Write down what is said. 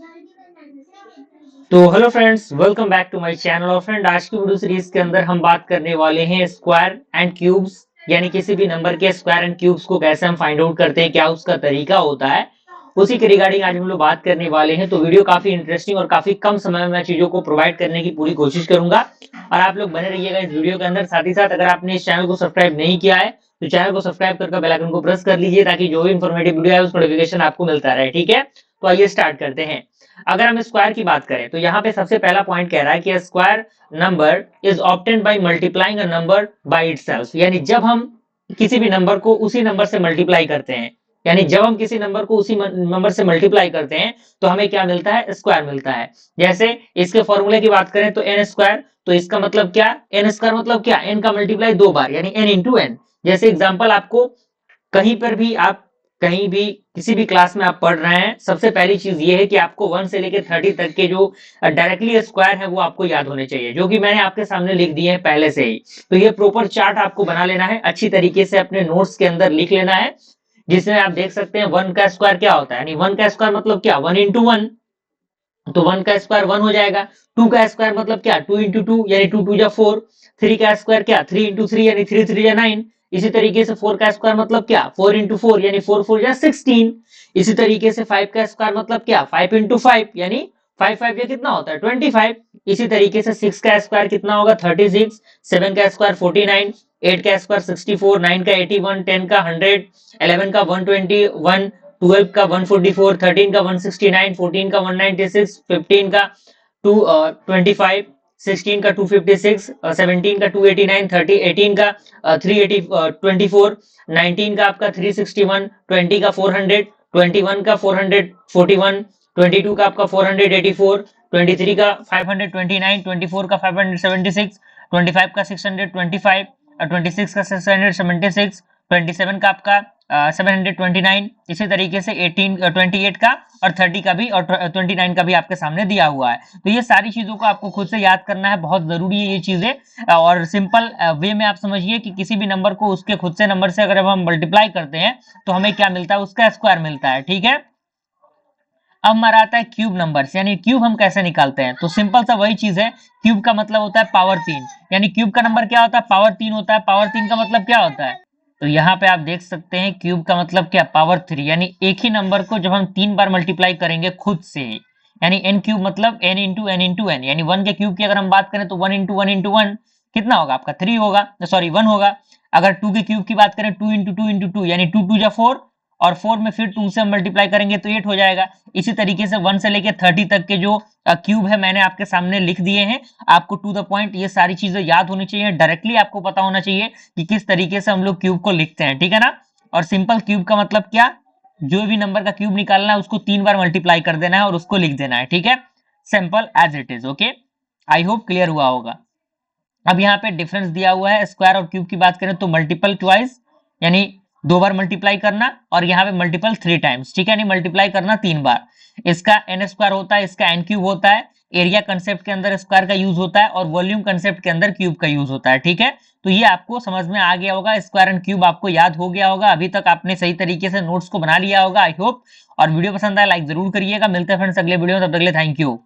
तो hello friends, welcome back to my channel. और friend, आज की वीडियो सीरीज के अंदर हम बात करने वाले हैं स्क्वायर एंड क्यूब्स, यानी किसी भी नंबर के स्क्वायर एंड क्यूब्स को कैसे हम फाइंड आउट करते हैं, क्या उसका तरीका होता है, उसी के रिगार्डिंग आज हम लोग बात करने वाले हैं। तो वीडियो काफी इंटरेस्टिंग और काफी कम समय में मैं चीजों को प्रोवाइड करने की पूरी कोशिश करूंगा और आप लोग बने रहिएगा इस वीडियो के अंदर। साथ ही साथ अगर आपने इस चैनल को सब्सक्राइब नहीं किया है तो चैनल को सब्सक्राइब करके बेल आइकन को प्रेस कर लीजिए ताकि जो भी इंफॉर्मेटिव वीडियो है उस नोटिफिकेशन आपको मिलता रहे। ठीक है, तो आइए स्टार्ट करते हैं। अगर हम स्क्वायर की बात करें तो यहाँ पे सबसे पहला पॉइंट कह रहा है कि square number is obtained by multiplying a number by itself, यानी जब हम किसी भी नंबर को उसी नंबर से मल्टीप्लाई करते हैं, यानी जब हम किसी नंबर को उसी नंबर से मल्टीप्लाई करते हैं तो हमें क्या मिलता है, स्क्वायर मिलता है। जैसे इसके फॉर्मूले की बात करें तो एन स्क्वायर, तो इसका मतलब क्या, एन स्क्वायर मतलब क्या, एन का मल्टीप्लाई दो बार यानी एन इंटू एन। जैसे एग्जाम्पल, आपको कहीं पर भी आप कहीं भी किसी भी क्लास में आप पढ़ रहे हैं, सबसे पहली चीज ये है कि आपको 1 से लेकर 30 तक के जो डायरेक्टली स्क्वायर है वो आपको याद होने चाहिए, जो कि मैंने आपके सामने लिख दिए हैं पहले से ही। तो ये प्रॉपर चार्ट आपको बना लेना है, अच्छी तरीके से अपने नोट्स के अंदर लिख लेना है, जिसमें आप देख सकते हैं 1 का स्क्वायर क्या होता है, यानी 1 का स्क्वायर मतलब क्या, 1 इंटू 1, तो 1 का स्क्वायर 1 हो जाएगा। 2 का स्क्वायर मतलब क्या, 2 इंटू 2 यानी 2 2 जा 4। 3 का स्क्वायर क्या, 3 इंटू 3 यानी 3 3 जा 9। इसी तरीके से 4 का स्क्वायर मतलब क्या, 4 इंटू 4 यानी 4 4 जा 16। इसी तरीके से 5 का स्क्वायर मतलब क्या, 5 इंटू 5 यानी 5 5 ये कितना होता है, 25। इसी तरीके से 6 का स्क्वायर कितना होगा, 36। 7 का स्क्वायर 49। 8 का स्क्वायर 64। 9 का 81। 10 का 100। 11 का 121। 12 का 144। 13 का 169। 14 का 196। 15 का 225। 16 का 256। 17 का 289। 30 18 का 380 24। 19 का आपका 361। 20 का 400। 21 का 441। 22 का आपका 484। 23 का 529। 24 का 576। 25 का 625। 26 का 676। 27 का आपका 729। इसी तरीके से 28 का और 30 का भी और 29 का भी आपके सामने दिया हुआ है। तो ये सारी चीजों को आपको खुद से याद करना है, बहुत जरूरी है ये चीजें। और सिंपल वे में आप समझिए कि किसी भी नंबर को उसके खुद से नंबर से अगर हम मल्टीप्लाई करते हैं तो हमें क्या मिलता है, उसका स्क्वायर मिलता है। ठीक है, अब हमारा आता है क्यूब नंबर्स, यानी क्यूब हम कैसे निकालते हैं। तो सिंपल सा वही चीज है, क्यूब का मतलब होता है पावर 3, यानी क्यूब का नंबर क्या होता है, पावर 3 होता है। पावर 3 का मतलब क्या होता है, तो यहाँ पे आप देख सकते हैं क्यूब का मतलब क्या, पावर 3, यानी एक ही नंबर को जब हम 3 बार मल्टीप्लाई करेंगे खुद से, यानी एन क्यूब मतलब N into N into N, यानी 1 के क्यूब की अगर हम बात करें तो 1 इंटू 1 इंटू 1 कितना होगा आपका, 3 होगा, सॉरी 1 होगा। अगर 2 के क्यूब की बात करें, 2 इंटू 2 इंटू 2 यानी 2 2 जा 4, और 4 में फिर 2 से हम मल्टीप्लाई करेंगे तो 8 हो जाएगा। इसी तरीके से 1 से लेके 30 तक के जो क्यूब है मैंने आपके सामने लिख दिए हैं। आपको टू द पॉइंट ये सारी चीजें याद होनी चाहिए, डायरेक्टली आपको पता होना चाहिए कि किस तरीके से हम लोग क्यूब को लिखते हैं। ठीक है ना, और सिंपल क्यूब का मतलब क्या, जो भी नंबर का क्यूब निकालना है उसको 3 बार मल्टीप्लाई कर देना है और उसको लिख देना है। ठीक है, simple as it is. Okay, I hope clear हुआ होगा। अब यहाँ पे डिफरेंस दिया हुआ है, स्क्वायर और क्यूब की बात करें तो मल्टीपल ट्वाइस यानी 2 बार मल्टीप्लाई करना, और यहाँ पे मल्टीपल 3 टाइम्स। ठीक है, यानी मल्टीप्लाई करना 3 बार। इसका एन स्क्वायर होता है, इसका एन क्यूब होता है। एरिया कंसेप्ट के अंदर स्क्वायर का यूज होता है और वॉल्यूम कंसेप्ट के अंदर क्यूब का यूज होता है। ठीक है, तो ये आपको समझ में आ गया होगा, स्क्वायर एंड क्यूब आपको याद हो गया होगा, अभी तक आपने सही तरीके से नोट्स को बना लिया होगा आई होप। और वीडियो पसंद आया लाइक जरूर करिएगा। मिलते हैं फ्रेंड्स अगले वीडियो में, तब तक के लिए थैंक यू।